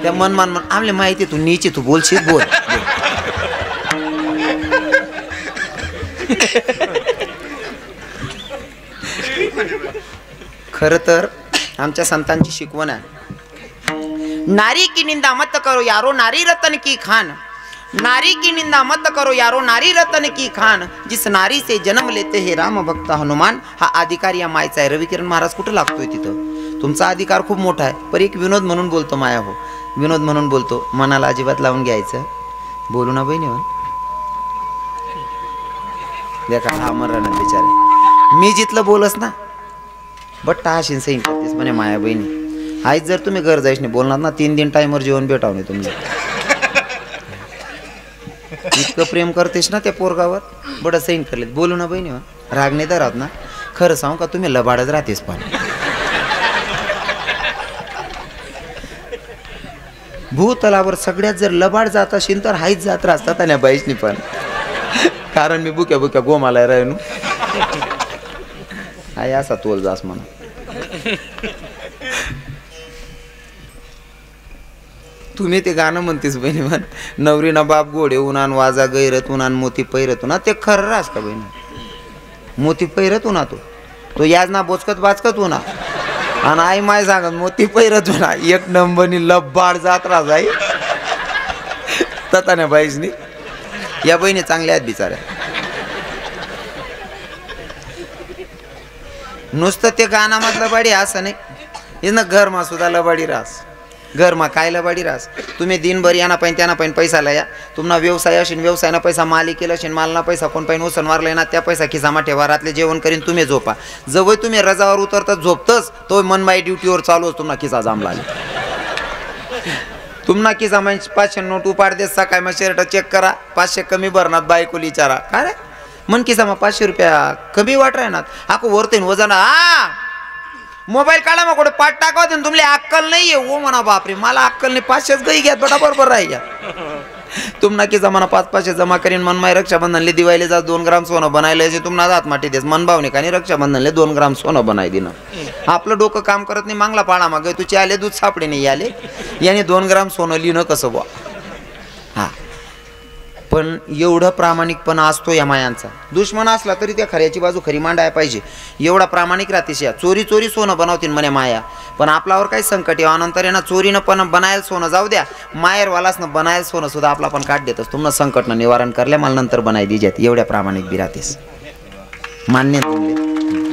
त्या मन आमले माहिती तू नीचे तू बोलशील बोल. खर तर आमच्या संतांची शिकवण आहे, नारी की निंदा मत करो यारो नारी रतन की खान. नारी की निंदा मत करो यारो नारी रतन की खान. जिस नारी से जन्म लेते हे राम भक्त हनुमान. हा अधिकार या मायचा आहे. रविकिरण महाराज कुठं लागतोय तिथं. तुमचा अधिकार खूप मोठा आहे. पर एक विनोद म्हणून बोलतो माया हो, विनोद म्हणून बोलतो. मनाला अजिबात लावून घ्यायचं, बोलू ना बहिणी. देखा हा मरण बिचारे, मी जिथलं बोलस ना बट्टा हा शिंसईन करतेस म्हणे माया बहिणी. आज जर तुम्ही घर जायच नाही बोलणार ना 3 दिन टाइमवर जेवण भेटाव नाही तुम्ही. इतकं प्रेम करतेस ना त्या पोरगावर, बडं सैन करलेत. बोलू ना बहिणी, राग नाही तर ना. खरं सांगू का तुम्ही लबाडच राहतेस. पण भूतलावर सगळ्यात जर लबाड जात असेल तर हाईच जात राहतात आणि बाईसनी पण. कारण मी बुक्या बुक्या गोमाला राहिलो आई असा तोल जास म्हणा. तुम्ही ते गाणं म्हणतेस बहिणी म्हण, नवरी ना बाप गोडे उन्हान वाजा गैरत उन्हान मोती पैरत उन्हा. ते खरं रास का बहिणी, मोती पैरत उन्हा तो याज ना बोचकत बाचकत उन्हा. आणि आई माय सांगत मोती पैरत उन्हा. एक नंबरनी लब्बाड जात राहा जाई तता नाही बाईसनी. या बहिणी चांगल्या आहेत बिचाऱ्या. नुसतं ते गाण्यामधलं लबाडी असं नाही, हे ना घरमा सुद्धा लबाडी रास. घरमा काय लबाडी रास. तुम्ही दिनभर याना पाहिजे त्यांना पाहिजे पैसा लया. तुम्हाला व्यवसाय असेल व्यवसायानं पैसा मालिकेला असेल मालना पैसा कोण पाहिजे उसण मारला ना त्या पैसा खिसामा ठेवा. रातले जेवण करीन तुम्ही झोपा. जवळ तुम्ही रजावर उतरतात झोपतच तो मनबाई ड्युटीवर चालूच तुम्हाला खिसा जाम लागला. तुम्हाला खिसा म्हणजे 500 नोट उपाड दे. सकाळी मग शर्ट चेक करा 500 कमी भरणार. बायको विचारा काय रे मन खिसा मग 500 रुपया कमी वाट राहणार. हाको वरते वजन. हा मोबाईल काढा मग कुठे पाठ टाकाव तुमले अक्कल नाहीये. ओ म्हणा बापरे मला अक्कल नाही. 500 गई घ्या बटा बरोबर राही घ्या. तुम ना की जमाना 500 जमा करीन मन माय रक्षाबंधनले दिवाळीले जा 2 ग्राम सोनं बनायला तुम्हाला हात माटी देस मन भावने का रक्षाबंधनले 2 ग्राम सोनं बनाय दिनं. आपलं डोकं काम करत नाही. मागला पाडा माग तुझे आले दूध सापडे नाही आले याने 2 ग्राम सोनं लिहिणं कसं बा. हा पण एवढं प्रामाणिकपणा असतो या मायांचा. दुश्मन असला तरी त्या खऱ्याची बाजू खरी मांडाय पाहिजे. एवढा प्रामाणिक राहतेस. या चोरी चोरी सोनं बनवतील म्हणे माया. पण आपल्यावर काही संकट येवा नंतर आहे ना चोरीनं पण बनायला सोनं जाऊ द्या मायरवालासनं बनायला सोनं सुद्धा आपला पण काढ देतस. तुम्हाला संकटनं निवारण करल्या मला नंतर बनाय दिजेत. एवढ्या प्रामाणिक बी राहतेस. मान्य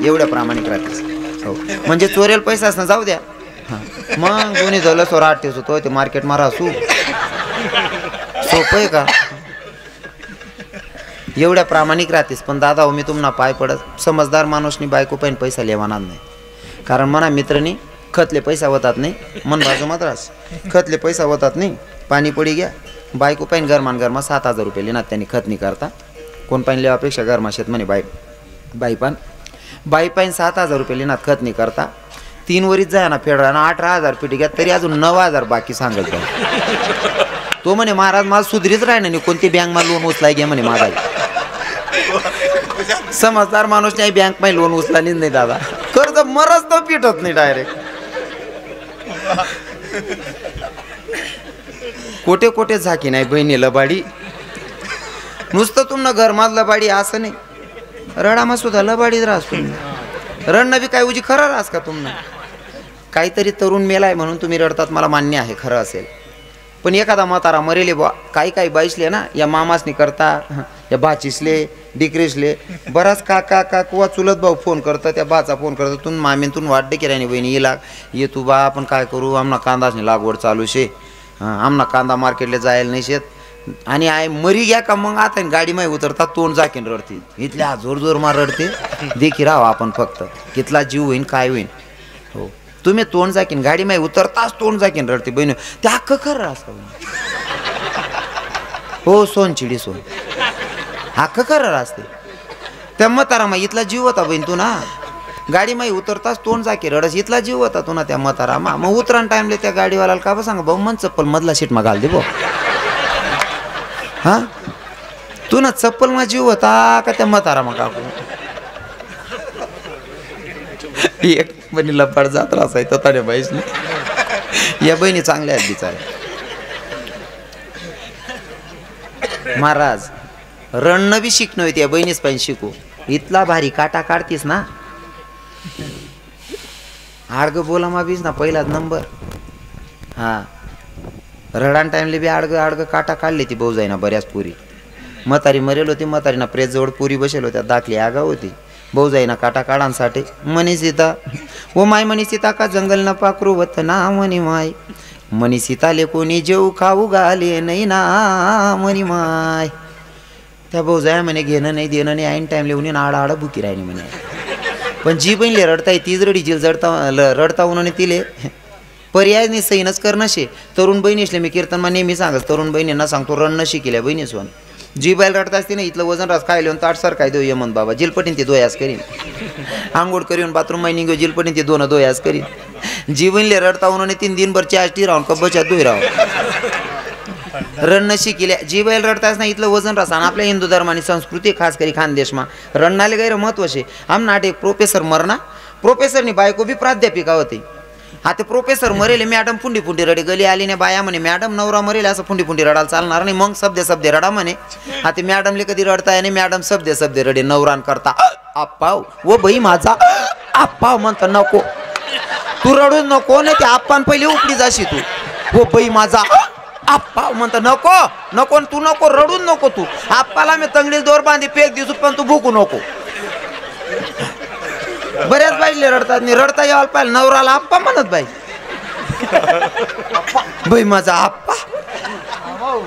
एवढ्या प्रामाणिक राहतेस. हो म्हणजे चोरेल पैसा असणं जाऊ द्या. हां मग दोन्ही झालं सोरा 8 दिवस होतो ते मार्केट मारा असू सोपं आहे का. एवढ्या प्रामाणिक राहतेस. पण दादा हो मी तुम्हाला पाय पडत समजदार माणूसनी बायको पण पैसा लेवानार नाही. कारण मना मित्रनी खतले पैसा होतात नाही. मन बाजू मात्रास खतले पैसा होतात नाही. पाणी पडी घ्या बायको पाहिन गरमान गरमा 7,000 रुपये लिहिणार त्यांनी खत नाही करता. कोण पाहिन लेवापेक्षा गरमा शेत म्हणे बाई पाहिन 7,000 रुपये लिहिणार खत नाही करता. 3 वरीच जाय ना फेडरा ना 18,000 पिटी घ्या तरी अजून 9,000 बाकी सांगत तो म्हणे महाराज मला सुधरीच राहिना नाही. कोणती बँक मला लोन उचलाय घ्या म्हणे माझा. समजदार माणूस नाही बँक मध्ये लोन उचला नाही दादा. कर्ज मरच तर पिटत नाही डायरेक्ट. कोटे कोटे झाकी नाही बहिणी लबाडी. नुसतं तुमनं घरमात लबाडी असं नाही. रडामा सुद्धा लबाडीच राहस तुम्ही. रडणं बी काय उजी खरं राहस का तुम्हाला. काहीतरी तरुण मेलाय म्हणून तुम्ही रडतात मला मान्य आहे खरं असेल. पण एखादा म्हातारा मरेले बा काही बाईसले ना या मामासनी करता या बाचीसले डिक्रीसले बराच काका काकवा चुलत भाऊ फोन करता. त्या बाचा फोन करता तून मामीतून वाटते की राणी बहिणी ये तू बा आपण काय करू आमना कांदाच लागवड चालू शे. आमना कांदा मार्केटला जायला नाही शेत. आणि आय मरी घ्या का मग आता गाडी माही उतरता तोंड जाकीन रडते. इथल्या जोर जोर मार रडते. देखी राहा आपण फक्त कितला जीव होईन काय होईन. हो तुम्ही तोंड जाकीन गाडी माही उतरताच तोंड जाकीन रडते बहिणी. त्या अख्खं खरं असतं हो सोनचिडी सोन अख्खं खरं असते. त्या म्हातारा मा इथला जीव होता बहीण तू ना गाडी माही उतरताच तोंड जाकी रडस. इथला जीव होता तू ना त्या म्हातारा मा. मग उतरण टाइमले त्या गाडीवाल्याला का बा सांगा भाऊ मन चप्पल मधला सीट मा घाल दे भाऊ. हा तू ना चप्पल मा जीव होता का त्या म्हातारा मा काकू. एक बहिणी लबाड जात राहायचं ताड्या बाईसने. या बहिणी चांगल्या आहेत बिचाऱ्या. महाराज रणनं बी शिकणं होती या बहिणीच पाहिजे शिकू. इथला भारी काटा काढतीस ना. आडग बोला मा बीस ना पहिलाच नंबर. हा रडान टाइमले बी आडग काटा काढली ती भाऊ जाईना बऱ्याच पुरी. म्हातारी मरेल होती, म्हातारीना प्रेस जवळ पुरी बसेल होत्या, दाखली आगाव होती. भाऊ जाईना काटा काढांसाठी मनी सीता ओ माय मनी सीता का जंगल न पाखरू वत ना मनी माय मनी सीताले कोणी जेऊ खाऊ घाले नाही ना मनी माय. त्या भाऊ जाय म्हणे घेणं नाही देणं नाही, ऐन टाइमले उन्ही आड बुकी राहिली म्हणे. पण जी बहिणीले रडताय तीच रडी जिल रडता उन्हाने तिले पर्याय नाही सैनच कर नशे. तरुण बहिणीसले मी कीर्तनमा नेहमी सांगत, तरुण बहिणींना सांगतो रण नशी केल्या बहिणीसवन. जी बाईल रडता असते ना इथलं वजन रास काय लिहून ताट सर काय देऊ यमन बाबा जिलपटीन ते दोयास करीन. आंघोळ करीन बाथरूम मायनिंग घेऊ जिलपटीन ते दोन दोयास करीन. जी बहिणीले रडता उन्हाने 3 दिनभर चाष्टी राहून कब्बच्या दोय राहून रण नशी केल्या. जी बैल रडतास ना इथलं वजन रास. आणि आपल्या हिंदू धर्माने संस्कृती खास करी खानदेशमा रणनाले गैर महत्व शे. आमना आठ एक प्रोफेसर मरना, प्रोफेसरनी बायको बी प्राध्यापिका होती. हा ते प्रोफेसर मरेले मॅडम पुंडी पुंडी रडे गली आली ने बाया म्हणे मॅडम नवरा मरेले असं पुंडी पुंडी रडायला चालणार नाही, मग शब्द रडा म्हणे. हा ते मॅडमले कधी रडताय आणि मॅडम शब्द रडे नवरान करता आप्पाव वो बाई माझा आप्पाव म्हणता नको तू रडूच नको नाही ते आप्पान पहिले उपडी जाशी तू. वो बाई माझा आप्पा म्हणता नको नको तू नको रडून नको तू आप्पाला मी तंगडील दोर बांधी फेक दिसू पण तू भूकू नको. बऱ्याच बाईले रडतात मी रडता यायला पाहिजे नवराला आप्पा म्हणत बाई बाई माझा आप्पा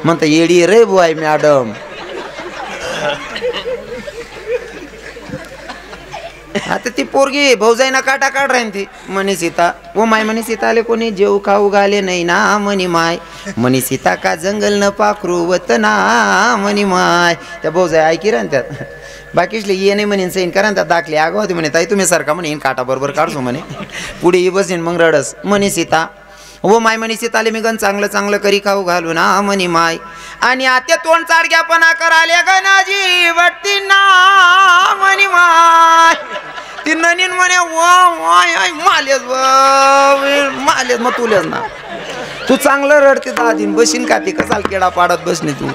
म्हणता येडी रे बुवाई मॅडम. आता ती पोरगी भाऊजाईना काटा काढ राहीन ती मनी सीता ओ माय मनी सीताले कोणी जेऊ खाऊ घाले नाही ना मनी माय मनी सीता का जंगल न पाखरू वत ना मनी माय. त्या भाऊजाई ऐकी राहीन त्यात बाकीसले ये नाही म्हणेन सैन करा त्यात दाखले आगाव होती म्हणे ताई तुम्ही सारखा म्हणे काटा बरोबर काढतो म्हणे पुढे ये बसेन मग रडस मनी सीता ओ माय मनी सीताले मी गण चांगलं चांगलं करी खाऊ घालू ना मनी माय. आणि आता तोंड चाडग्यापणा कराले गणाजी वाटती ना मनी माय. ती ननीन म्हणे मालेच मालेच मग तुलेच ना तू चांगलं रडते दादीन बशीन का ती कसाल केडा पाडत बसणे तू.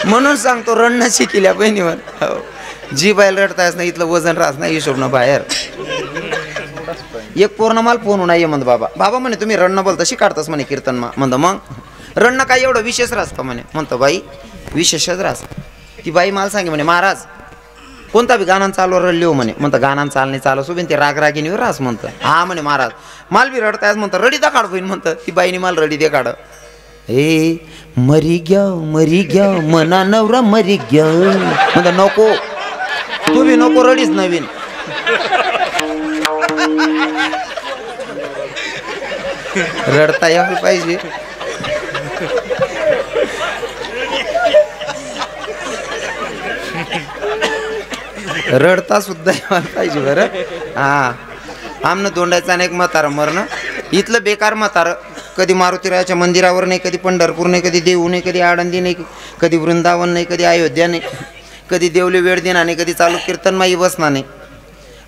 म्हणून सांगतो रणनं शिकिल्या बहिणीवर. जी बाईल रडतायस ना इथलं वजन राहत नाही हिशोबनं बाहेर. एक पूर्ण माल फोन नाही म्हणत बाबा बाबा म्हणे तुम्ही रणनं बोलता शिकाडतास म्हणे कीर्तन म्हणतं मग रणनं काय एवढं विशेष रास का म्हणे. म्हणतो बाई विशेषच रास. ती बाई मला सांगे म्हणे महाराज कोणता बी गाणं चालू रडली म्हणे. म्हणतं गाणं चालणे चालू सोबीन ते रागरागिनीवर रास म्हणतं. हा म्हणे महाराज माल बी रडतायस म्हणतं रडी दा काढ बहीण म्हणतं. ती बाईनी माल रडी दे काढ. ए मरी ग्या मना नवरा मरी ग्या म्हणतं नको तू बी नको रडीच नवीन. रडता यायला पाहिजे. रडता सुद्धा यायला पाहिजे बरं. हा आमनं दोंडायचं अनेक म्हातारं मरणं इथलं बेकार म्हातारं कधी मारुतीरायाच्या मंदिरावर नाही, कधी पंढरपूर नाही, कधी देऊ नाही, कधी आळंदी नाही, कधी वृंदावन नाही, कधी अयोध्या नाही, कधी देवले वेळ देणार नाही, कधी चालू कीर्तन माई बसणार नाही.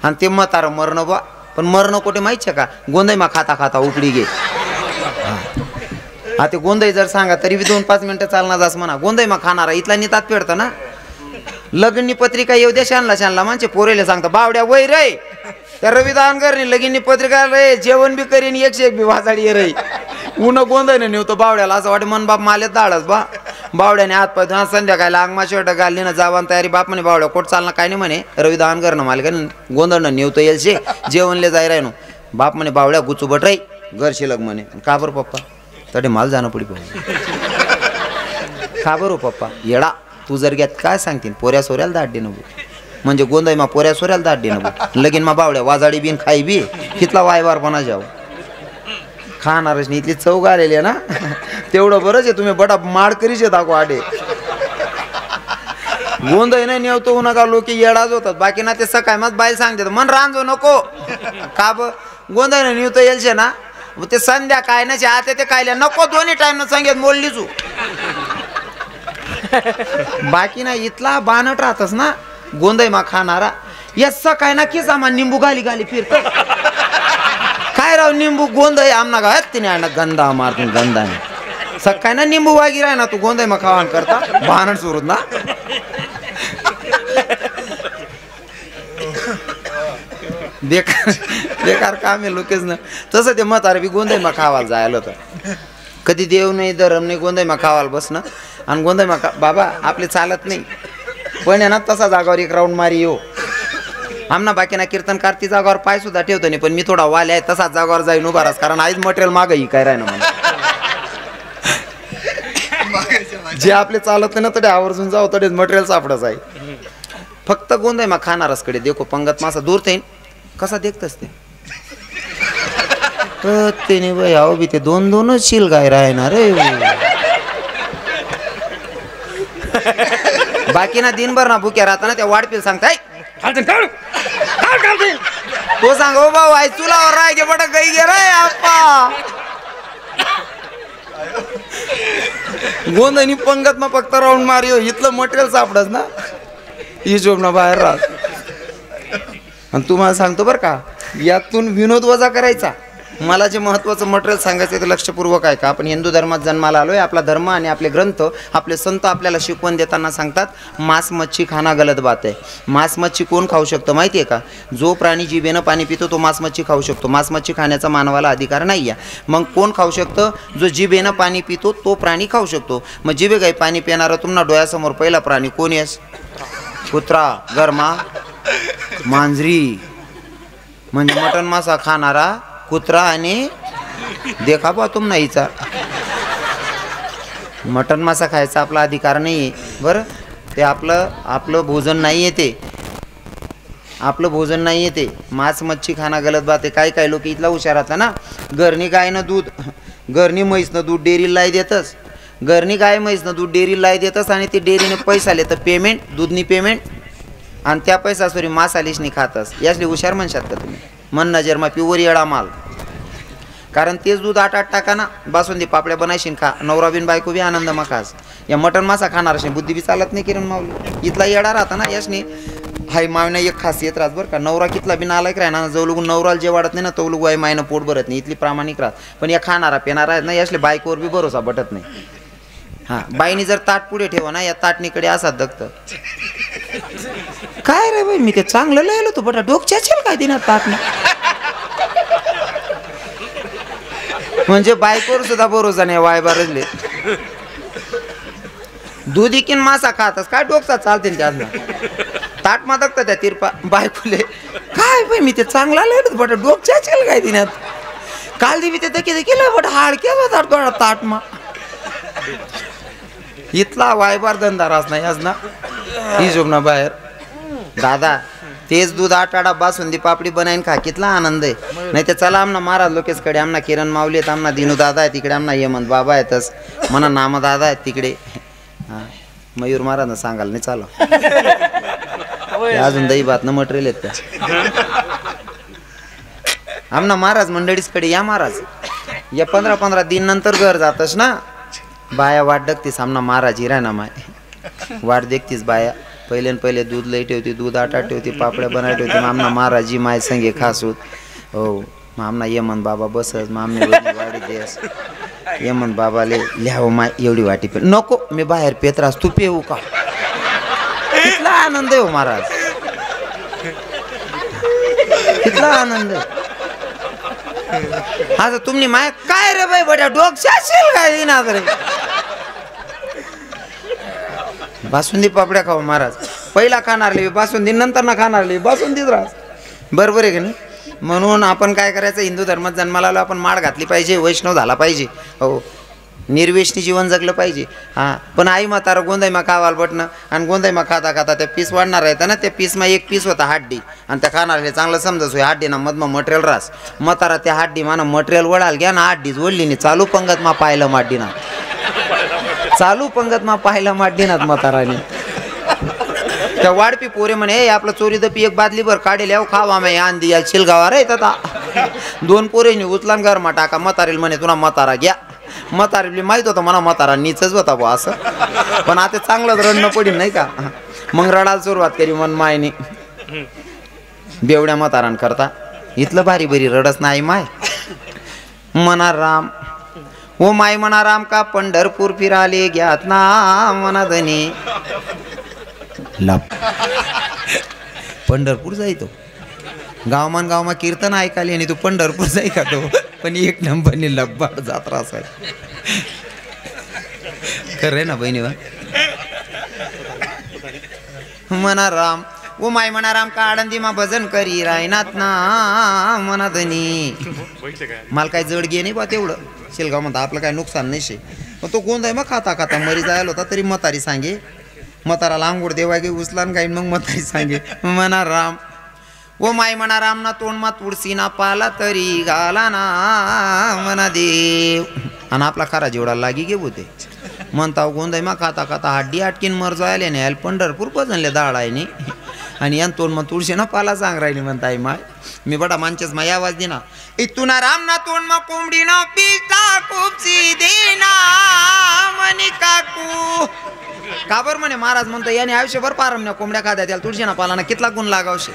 आणि ते म्हातारं मरणं बा. पण मरणं कुठे माहिती आहे का गोंधई मा खाता खाता उपडी गे. हा ते गोंधई जर सांगा तरी बी 2-5 मिनिटं चालणार जास म्हणा. गोंधई मा खाणारा इथला नितात पेडतं ना. लग्ननी पत्रिका येऊ द्या शानला माणसे पोरेले सांगता बावड्या वय रे त्या रविदान करणे लगीननी पत्रिका रे जेवण बी करीन 101 बी वाजाडी रे ऊन गोंधळीने नेवतो बावड्याला. असं वाटे मन बाप माले दाडच बा. बावड्याने हात पाय धुवा संध्याकाळला अंगमा शर्ट घालली ना जावान तयारी बाप म्हणे बावड्या कोट चालना काय नाही म्हणे रविदान करणं माल का गोंधळणं नेवतो येईल शे जेवणले जाय राय नो. बाप म्हणे बावड्या गुचू बट रे घर शिलक म्हणे. का बरं पप्पा तडे माल जाणं पडी पाहिजे. का बरं पप्पा येडा तू जर घ्यात काय सांगतील पोऱ्या सोऱ्याला दाट दे नको म्हणजे गोंधळी मा पोऱ्या सोऱ्याला दाट दे नको लगीन मा बावड्या वाजाडी बिन खाई बी कितला वायवारपणा जाऊ खाणारच नाही. इथली चौग आलेली आहे ना तेवढं बरंच आहे. तुम्ही बडा माड करीच दाखव आडे गोंधळी नाही नेवतो नका लोक येडाच होतात. बाकी ना ते सकाळी मग बाईल सांगते मन रांजो नको का ब गोंधळी नेवतो येलशे ना ते संध्या काय नाही आता ते कायल्या नको दोन्ही टाइम न सांगेत मोडली तू. बाकी ना इथला बानट राहतस ना गोंधई मा खाणारा यस्सा काय ना की सामान निंबू गाली गाली फिरत काय राव निंबू गोंधई आमना गावात तिने गंदा मारतो गंधाने सकाळी ना निंबू वागी राह ना तू गोंदाय मग खावान करता भानड सुरूत ना बेकार बेकार काम आहे लोकेच ना. तसं ते म्हातारे बी गोंदाय मग खावायला जायला होतं. कधी देव नाही धरम नाही गोंदाय मग खावायला बसणं आणि गोंदाय मग बाबा आपले चालत नाही पण आहे ना तसा जागावर एक राऊंड मारी येऊ आमना बाकीना कीर्तन कारती जागावर पाय सुद्धा ठेवतो नाही पण मी थोडा वाले आहे तसाच जागावर जाईन उभारास कारण आईच मटेरियल मागही काय राही ना म्हणा जे आपले चालत नाही ना तडे आवर्जून जाऊ तडेच मटेरियल सापडच आहे. फक्त गोंदाय मग खाणारच कडे देखो पंगत मासा दूर थेन कसा देखतस ते नाही बाई अहो बी ते दोन दोनच शिल गाय राहणार रे बाकी ना दिनभर ना भुक्या राहताना त्या वाढपील सांगताय तो सांग ओ भाऊ आई चुलावर राय गे बटा गई गे रे आप्पा गोंधनी पंगत मग फक्त राऊंड मारियो इथलं मटेरियल सापडच ना हिशोब ना बाहेर राहत. आणि तुम्हाला सांगतो बरं का यातून विनोद वजा करायचा. मला जे महत्त्वाचं मटेरियल सांगायचं ते लक्षपूर्वक आहे का आपण हिंदू धर्मात जन्माला आलोय. आपला धर्म आणि आपले ग्रंथ आपले संत आपल्याला शिकवण देताना सांगतात मांस मच्छी खाना गलत बात आहे. मांस मच्छी कोण खाऊ शकतं माहिती आहे का? जो प्राणी जिभेनं पाणी पितो तो मांस मच्छी खाऊ शकतो. मांस मच्छी खाण्याचा मानवाला अधिकार नाही आहे. मग कोण खाऊ शकतं? जो जिभेनं पाणी पितो तो प्राणी खाऊ शकतो. मग जिभे काही पाणी पिणारा तुम्हाला डोळ्यासमोर पहिला प्राणी कोण आहेस? कुत्रा, गरमा, मांजरी म्हणजे मटण मासा खाणारा कुत्रा आणि देखा पा तुम नाहीचा मटण मासा खायचा आपला अधिकार नाही आहे. बरं ते आपलं भोजन नाही येते आपलं भोजन नाही येते. मांस मच्छी खाना गलत बात आहे. काही काही लोक इथला हुशार राहता ना घरनी गायनं दूध घरनी म्हैसनं दूध डेअरीला लाई देतच घरनी गाय म्हैसनं दूध डेअरीला लाई देतच आणि ते डेअरीने पैसा आले तर पेमेंट दूधनी पेमेंट आणि त्या पैसा सोरी मांस आलीशनी खातस. यासले हुशार म्हणशात का तुम्ही? मन नजरमा प्युअर येडा माल. कारण तेच दूध 8-8 टाका ना बासुंदी पापड्या बनायशीन खा नवरा बिन बायको बी आनंद मग खास. या मटण मासा खाणार असेल बुद्धी बी चालत नाही किरण माऊली. इथला येडा राहता ना यासनी हाय मावना एक खासियत राहत बरं का. नवरा कितला बी नालायक राह ना जो लोक नवराला जे वाढत नाही ना तो लोक वाय मायनं पोट भरत नाही. इथली प्रामाणिक राहत. पण या खाणारा पिणारा आहेत ना यासले बायकोवर बी भरोसा बटत नाही. हां बाईनी जर ताट पुढे ठेवा ना या ताटणीकडे असा दगत काय रे बाई मी ते चांगलं लिहिलं तू बटा डोकच्याचेल काय दिना ताटणी म्हणजे बायकोवर सुद्धा भरोसा नाही. वाय बारजले दूध इकीन मासा खातस काय डोकसा चालते त्यात ताट मादकत त्या तिरपा बायकोले काय बाई मी ते चांगला लिहिलं बटा डोकच्याचेल काय दिनात काल दिवी ते दकी केलं बट हाड केला ताट मा इथला वायबार धंदाराच नाही आज ना हिशोब ना बाहेर. दादा तेच दूध 8 आडा बासुंदी पापडी बनाईन खा कितला आनंद आहे. नाही तर चला आमना महाराज लोकेशकडे आमना किरण माऊली आहेत आमना दिनू दादा आहे तिकडे आमना यमन बाबा आहेतच म्हणा नाम दादा आहेत तिकडे. हां मयूर महाराज सांगाल नाही चालू अजून दही भात न मटेरियल आहेत त्या आमना महाराज मंडळीचकडे या महाराज या 15-15 दिन नंतर घर जातस ना बाया वाट डगतीस आमना महाराज हिरा ना माय वाट देखतीस बाया पहिले दूध लई ठेवती दूध 8 ठेवती पापड्या बनाय ठेवती मग आमना महाराजी माय संगे खास होत हो मग आमना यमन बाबा बसस मग आमने वाडी देस यमन बाबाले लिहाव माय एवढी वाटी पे नको मी बाहेर पेत्रास तू पेऊ का कितला आनंद आहे हो महाराज कितला आनंद आता तुम्ही माय काय रे बाई बड्या डोकशाशील काय दिना रे बासुंदी पापड्या खाऊ महाराज पहिला खाणारले बासुंदी नंतर ना खाणारले बासुंदीच राहस बरोबर आहे की नाही. म्हणून आपण काय करायचं हिंदू धर्मात जन्माला आलो आपण माळ घातली पाहिजे वैष्णव झाला पाहिजे हो निर्वेशनी जीवन जगलं पाहिजे. हां पण आई म्हातारा गोंदाईमा खावाल बटणं आणि गोंदाईमा खाता खाता त्या पीस वाढणार आहे ना त्या पीसमा एक पीस होता हाड्डी आणि त्या खाणारले चांगलं समजस होय हाड्डी ना मधमा मटेरियल रास म्हातारा त्या हाड्डी माना मटेरियल वडाल घ्या ना हाड्डीच ओढली नाही चालू पंगत मा पाहिलं माड्डी ना चालू पंगत मा पाहिलं माड्डी ना म्हाताराने त्या वाढपी पोरे म्हणे आपलं चोरी दपी एक बादली भर काढेल याव खावा मी आंदी या शिलगावा रे आता 2 पोरेनी उचला घरमा टाका म्हातारील म्हणे तुला म्हातारा घ्या म्हातारीला माहित होतं म्हणा म्हातारा नीचच होता बा असं पण आता चांगलंच रडणं पडील नाही का. मग रडायला सुरुवात करी मन मायने बेवड्या म्हातारान करता इथलं भारी बरी रडच नाही माय म्हणा राम ओ माय म्हणा राम का पंढरपूर फिराले घ्यात ना मना धनी लप पंढरपूर जाई तो गावमा कीर्तन ऐकायला आणि तू पंढरपूर जाई का तो पण एक नंबरने लब्बाड जात्रा असाय खरं ना बहिणी म्हणा राम ओ माय म्हणा राम का आळंदी मा भजन करी रायनात ना म्हणा धनी मला काय जड घे नाही बा तेवढं शेलगाव म्हणता आपलं काय नुकसान नाही शे पण तो गोंध आहे मग खाता मरी जायला होता तरी म्हातारी सांगे म्हाताराला आंघोळ देवा गे उचला गाईन मग म्हातारी सांगे म्हणा राम ओ माय म्हणा राम ना तोंड मा तुळसी ना पाला तरी घाला ना म्हणा देव आणि आपला खरा जेवढा लागी गे बोते म्हणता गोंध आहे मग खाता हड्डी आटकीन मर जायला नाही यायला पंढरपूर बजनले दाळ आहे नी आणि यान तोंड मग तुळशी ना पाला सांग राहिली म्हणताय माय मी बडा मानचेस माय आवाज देना इथून राम ना तोंड मा कोंबडी ना पिता खूपची देना म्हणे काकू काबर म्हणे महाराज म्हणतो याने आयुष्यभर पारमण्या कोंबड्या खाद्या त्याला तुळशी ना पाला ना कितला गुण लागावशे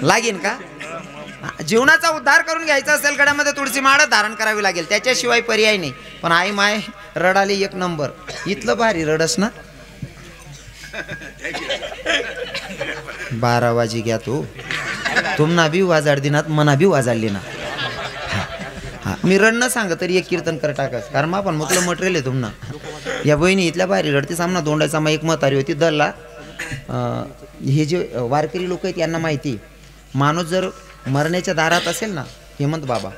लागेन का जीवनाचा उद्धार करून घ्यायचा असेल गड्यामध्ये तुळशी माळ धारण करावी लागेल त्याच्याशिवाय पर्याय नाही पण आई माय रडाले एक नंबर इथलं भारी रडस ना 12 वाजी घ्या तू तुमना बी वाजाड दिनात मना बी वाजाडली ना हा मी रडणं सांग तरी एक कीर्तन कर टाकस कारण आपण म्हटलं मटेरियल आहे तुमना या बहिणी इथल्या भारी रडती सामना दोंडायचा मग एक म्हातारी होती दलला हे जे वारकरी लोक आहेत यांना माहिती माणूस जर मरण्याच्या दारात असेल ना हेमंत बाबा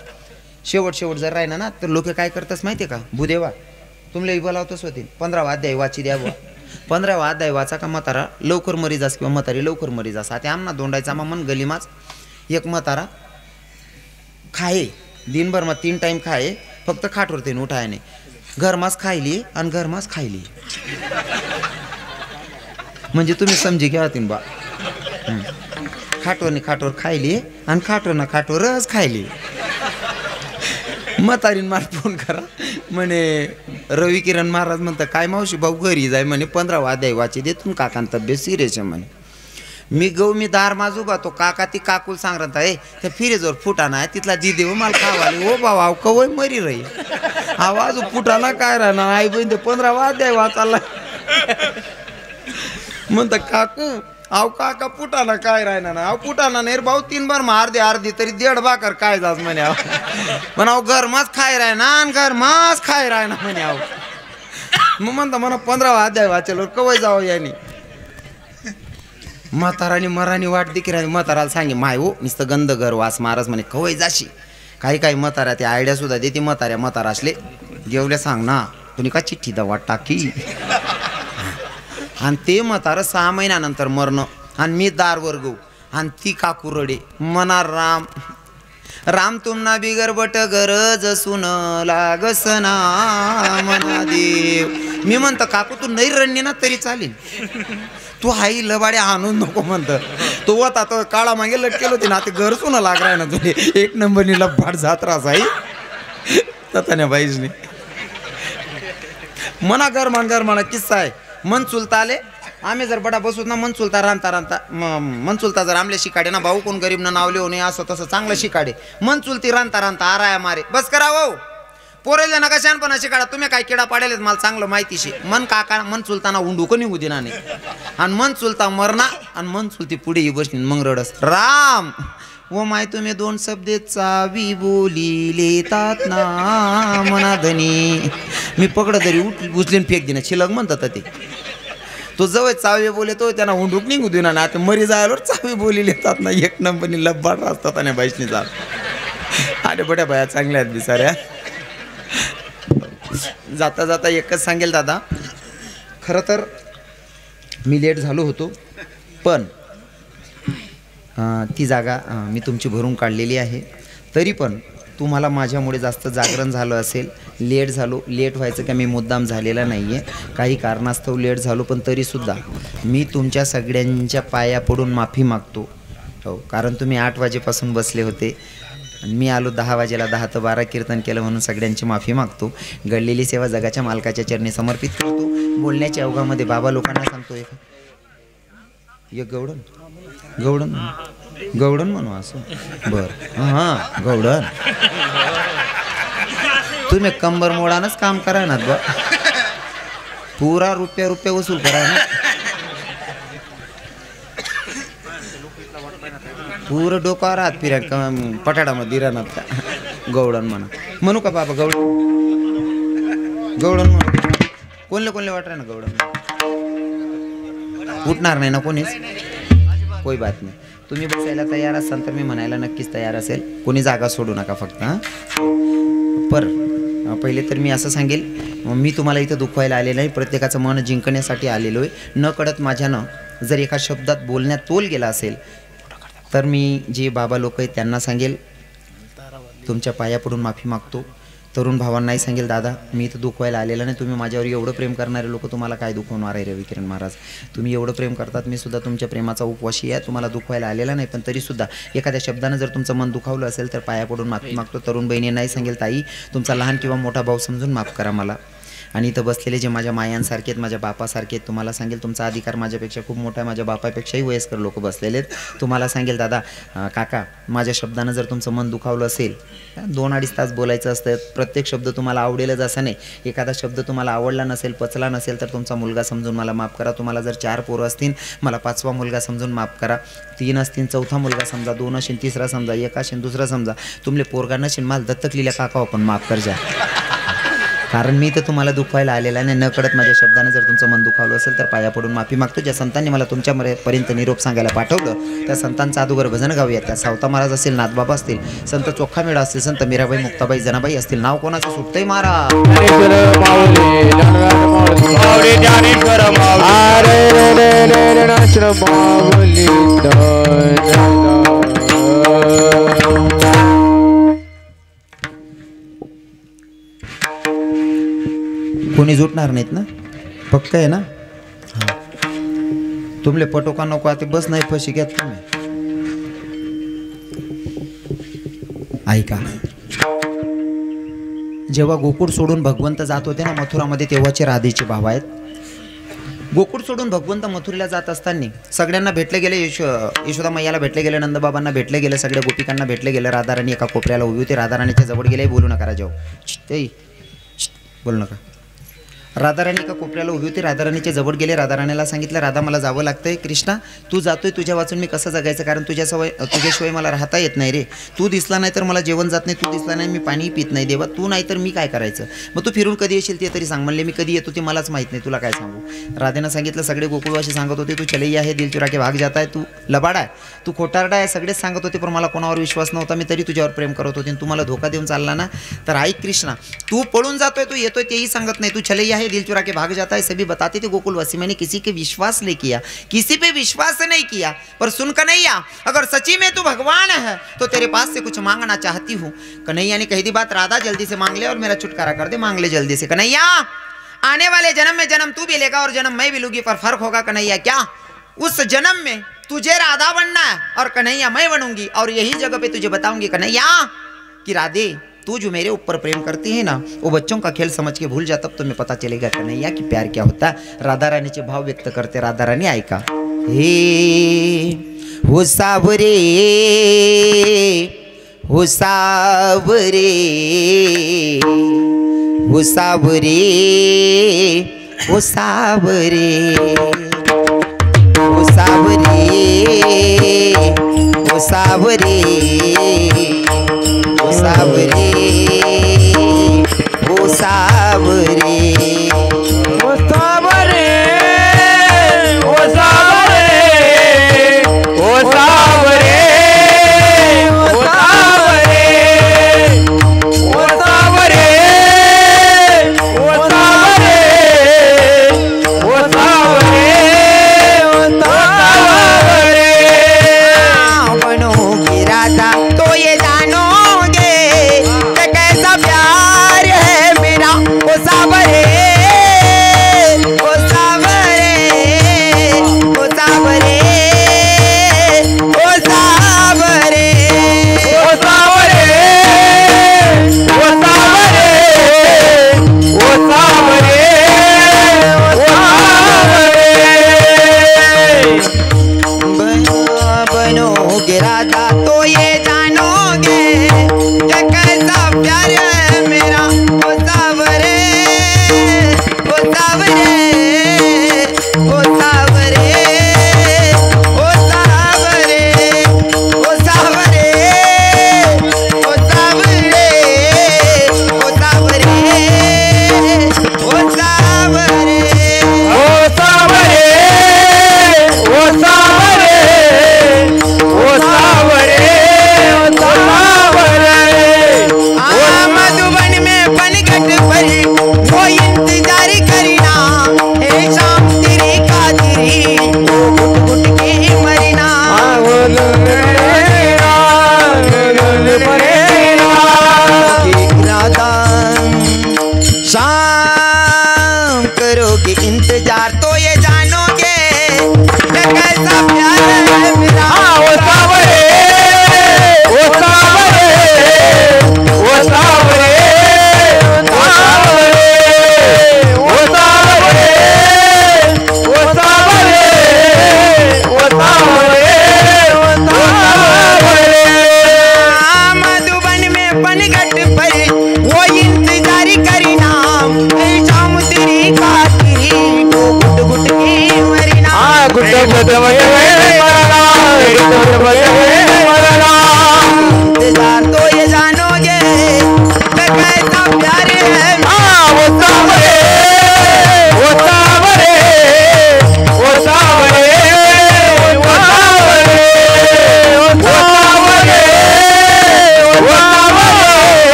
शेवट जर राहिना ना तर लोक काय करतास माहिती आहे का भूदेवा तुमले बोलावतच होते 15वा अध्याय वाची द्या 15वा अध्याय वाचा का म्हातारा लवकर मरी जास किंवा म्हातारी लवकर मरी जास आता आमना दोंडायचा मग मन गलीमाच एक म्हातारा खाये दिनभर मग 3 टाइम खाये फक्त खाटवरते उठाय नाही घरमास खायली आणि घरमास खायली म्हणजे तुम्ही समजी घ्या तीन बा खाटवर खायली आणि खाटवरच खायली म्हातारीन मला फोन करा म्हणे रवी किरण महाराज म्हणता काय मावशी भाऊ घरी जाय म्हणे 15वा अध्याय वाची देतून काकान तब्येत सिरियस आहे म्हणे मी दार माजू बा तो काका ती काकूल सांगत आहे त्या फिरेजवर फुटाणा आहे तिथला दी देव मला खावाले ओ बाबा अव कवय मरी रही आवाज फुटाणा काय राहणार आई बहीण ते 15वा अध्याय वाचायला म्हणता काकू अव काका फुटाणा काय राहणार ना अव फुटाणा नाही रे भाऊ 3 बार मार अर्धी तरी 1.5 भाकर काय जास म्हणे अव पण अव घरमाच खाय राहना आणि घरमाच खाय राहना म्हणे अव मग म्हणता म्हणा 15वा अध्याय वाचल्यावर कवय जावं याने म्हातारानी मरानी वाट देखील राहिली म्हाताराला सांगे माय हो नुसतं गंध घर वास मारस म्हणे कवय जाशी काही म्हाताऱ्या त्या आयडिया सुद्धा देते म्हातारा असले जेवल्या सांग ना तुम्ही का चिठ्ठी दवा टाकी आणि ते म्हातारं 6 महिन्यानंतर मरणं आणि मी दारवर गो आणि ती काकू रडे मना राम तुमना बिगर बट गरज सुन लागसना मना देव मी म्हणतो काकू तू नाही रडणे ना तरी चालेल तू हाई लबाडे आणून नको म्हणतं तो होता तो काळा मागे लटकेल होती ना ते घर सुन लाग राय ना तुझे 1 नंबरनी लबाड जात्रा साई तताने बाईजनी मना घर म्हणा किस्सा आहे मन चुलता आले आम्ही जर बडा बसूत ना मन चुलता रांता मन चुलता जर आमल्या शिकाडे ना भाऊ कोण गरीब ना नावले हो नाही असं तसं चांगलं शिकाडे मन चुलती रांता आराया मारे बस करा हो पोरेले नका शानपणा शिकाडा तुम्ही काय किडा पाडेलेत मला चांगलं माहितीशी मन काका मन चुलताना उंडू का निघू देना नाही आणि मन चुलता मरणा आणि मन चुलती पुढे ही बसली मग रडस राम व माय तुम्ही 2 शब्दे चावी बोली लेतात ना मना धनी मी पकड तरी उचलीन फेक देना शिलग म्हणतात ते तो जवळ चावी बोले तो त्यांना हुंडूक निघू देना ना आता मरी जायला चावी बोली लेतात ना 1 नंबरनी लब्बाड असतात आणि बाईशनी जात अरे बड्या बाया चांगल्या आहेत बिचाऱ्या जाता एकच सांगेल दादा खरं तर मी लेट झालो होतो पण ती जागा मी तुमची भरून काढलेली आहे तरी पण तुम्हाला माझ्यामुळे जास्त जागरण झालं असेल लेट व्हायचं का मी मुद्दाम झालेला नाही आहे काही कारणास्तव लेट झालो पण तरीसुद्धा मी तुमच्या सगळ्यांच्या पाया पडून माफी मागतो हो कारण तुम्ही 8 वाजेपासून बसले होते आणि मी आलो 10 वाजेला 10 ते 12 कीर्तन केलं म्हणून सगळ्यांची माफी मागतो घडलेली सेवा जगाच्या मालकाच्या चरणी समर्पित करतो बोलण्याच्या अवघामध्ये बाबा लोकांना सांगतो एक गवडन म्हणू असं बरं हां गवडन तुम्ही कंबर मोडानच काम करा ना बा, पुरा रुपया वसूल करा ना, पुरं डोकावर आहात फिरा पटाडामध्ये राहणार का गवडण म्हणू का बाबा गवडण म्हणू कोणले वाटणार ना गवडण उठणार नाही ना कोणीच, कोई बात नाही. तुम्ही बसायला तयार असाल तर मी म्हणायला नक्कीच तयार असेल. कोणी जागा सोडू नका फक्त. हां पर पहिले तर मी असं सांगेल, मी तुम्हाला इथं दुखवायला आलेलं नाही, प्रत्येकाचं मन जिंकण्यासाठी आलेलो आहे. न कळत माझ्यानं जर एका शब्दात बोलण्यात तोल गेला असेल तर मी जे बाबा लोक आहेत त्यांना सांगेल तुमच्या पाया पडून माफी मागतो. तरुण भावांनाही सांगेल दादा मी इथं दुखवायला आलेलं नाही, तुम्ही माझ्यावर एवढं प्रेम करणारे लोक तुम्हाला काय दुखवणार आहे रविकिरण महाराज, तुम्ही एवढं प्रेम करतात, मी सुद्धा तुमच्या प्रेमाचा उपवाशी आहे, तुम्हाला दुखवायला आलेला नाही, पण तरीसुद्धा एखाद्या शब्दानं जर तुमचं मन दुखावलं असेल तर पाया पडून माफी मागतो. तरुण बहिणींनाही सांगेल ताई तुमचा लहान किंवा मोठा भाऊ समजून माफ करा मला. आणि इथं बसलेले जे माझ्या मायांसारखे आहेत, माझ्या बापासारखे आहेत, तुम्हाला सांगेल तुमचा अधिकार माझ्यापेक्षा खूप मोठा आहे, माझ्या बापापेक्षाही वयस्कर लोक बसलेले आहेत. तुम्हाला सांगेल दादा काका माझ्या शब्दानं जर तुमचं मन दुखावलं असेल, 2-2.5 तास बोलायचं असतं, प्रत्येक शब्द तुम्हाला आवडेलच असं नाही, एखादा शब्द तुम्हाला आवडला नसेल पचला नसेल तर तुमचा मुलगा समजून मला माफ करा. तुम्हाला जर 4 पोरं असतील मला 5वा मुलगा समजून माफ करा, 3 असतील 4था मुलगा समजा, 2 असेल 3रा समजा, 1 असेल 2रा समजा, तुमले पोरगा नसेल मला दत्तक लिहिल्या काका आपण माफ कर जा, कारण मी तर तुम्हाला दुखवायला आलेला नाही. न कळत माझ्या शब्दानं जर तुमचं मन दुखावलं असेल तर पाया पडून माफी मागतो. ज्या संतांनी मला तुमच्यापर्यंत निरोप सांगायला पाठवलं त्या संतांचं अगोदर भजन गाऊया. त्या सावता महाराज असतील, नाथबाबा असतील, संत चोखा मेळा असतील, संत मीराबाई मुक्ताबाई जनाबाई असतील, नाव कोणाचं सुटतंय महाराज कोणी जुटणार नाहीत ना, पक्क आहे ना. हां तुमले पटो का नको आता बस नाही फशी घ्यात तुम्ही. ऐका जेव्हा गोकुळ सोडून भगवंत जात होते ना मथुरामध्ये तेव्हाचे राधेचे भाव आहेत. गोकुळ सोडून भगवंत मथुरेला जात असताना सगळ्यांना भेटले गेले, यशोदा मैयाला भेटले गेले, नंदबाबांना भेटले गेले, सगळ्या गोपिकांना भेटले गेले. राधाराणी एका कोपऱ्याला उभी होती, राधाराणीच्या जवळ गेले, बोलू नका राजाओ, बोलू नका. राधाराणी एका कोपऱ्याला उभी होती, राधाराणीच्या जवळ गेले, राधाराणीला सांगितलं राधा मला जावं लागतंय, कृष्णा तू जातोय, तुझ्या वाचून मी कसं जगायचं, कारण तुझ्याशिवाय मला राहता येत नाही रे, तू दिसला नाही तर मला जेवण जात नाही, तू दिसला नाही मी पाणी पित नाही, देवा तू नाही तर मी काय करायचं, मग तू फिरून कधी येशील ते तरी सांग. म्हणले मी कधी येतो ते मलाच माहीत नाही, तुला काय सांगू. राधेनं सांगितलं सगळे गोकुळवासी सांगत होते तू चलैया आहे, दिल चुरा के भाग जाता है, तू लबाडा आहे, तू खोटारडा आहे, सगळेच सांगत होते, पण मला कोणावर विश्वास नव्हता, मी तरी तुझ्यावर प्रेम करत होते, तू मला धोका देऊन चालला ना. तर ऐक कृष्णा तू पळून जातोय, तू येतोय तेही सांगत नहीं, तू चलैया है दिल चुरा के भाग जाता है सभी बताते थे गोकुलवासी, मैंने किसी के विश्वास नहीं किया, किसी पे विश्वास नहीं किया, पर सुन कन्हैया अगर सच्ची में तू भगवान है तो तेरे पास से कुछ मांगना चाहती हूँ. कन्हैया ने कही दी बात, राधा जल्दी से मांग ले और मेरा छुटकारा कर दे, मांग ले जल्दी से. कन्हैया आने वाले जन्म में जन्म तू भी लेगा और जन्म मैं भी लूंगी, पर फर्क होगा कन्हैया क्या, उस जन्म में तुझे राधा बनना है और कन्हैया मैं बनूंगी, और यही जगह पे तुझे बताऊंगी कन्हैया कि राधे तू जो मेरे ऊपर प्रेम करती है ना वो बच्चों का खेल समझ के भूल जा, तब तुम्हें पता चलेगा कन्हैया कि प्यार क्या होता है. राधा रानीचे भाव व्यक्त करते राधा रानी, ऐका. हे हो सावरे हो सावरे हो सावरे हो सावरे हो सावरे हो सावरे ओ सावरे ओ सावरे ओ सावरे ओ सावरे ओ सावरे ओ सावरे ओ सावरे ओ सावरे ओ सावरे ओ सावरे बनोगी राधा तो ये प्यार है मेरा ओ सावरे परी वो इंतजार करीना हे शाम तेरी खातिरी वो घुट घुट के मरीना इरादा शाम करोगे इंतजार तो ये जानोगे मैं कैसा प्यार है मेरा ओ सावरे ओ सावरे ओ सावरे ओ सावरे ओ सावरे ओ सावरे ओ सावरे ओ सावरे मधुबन में पनघट पर वो इंतजार करीना शाम तेरी खातिरी वो घुट घुट के मरीना गुट गुट मरना इंतजार तो ये जानोगे मैं कैसा प्यार है ओ सावरे ओ सावरे ओ सावरे ओ सावरे ओ सावरे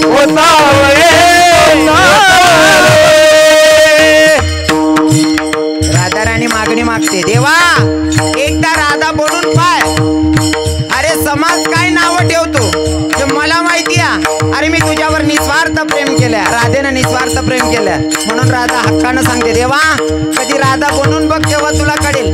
ओ सावरे राधा राणी मागणी मागते देवा एकदा राधा बोलून पाय अरे समाज काय नाव ठेवतो ते मला माहिती आहे अरे मी तुझ्यावर निस्वार्थ प्रेम केलं राधेनं निस्वार्थ प्रेम केलं म्हणून राधा हक्कानं सांगते देवा कधी राधा बनून बघ तेव्हा तुला कळेल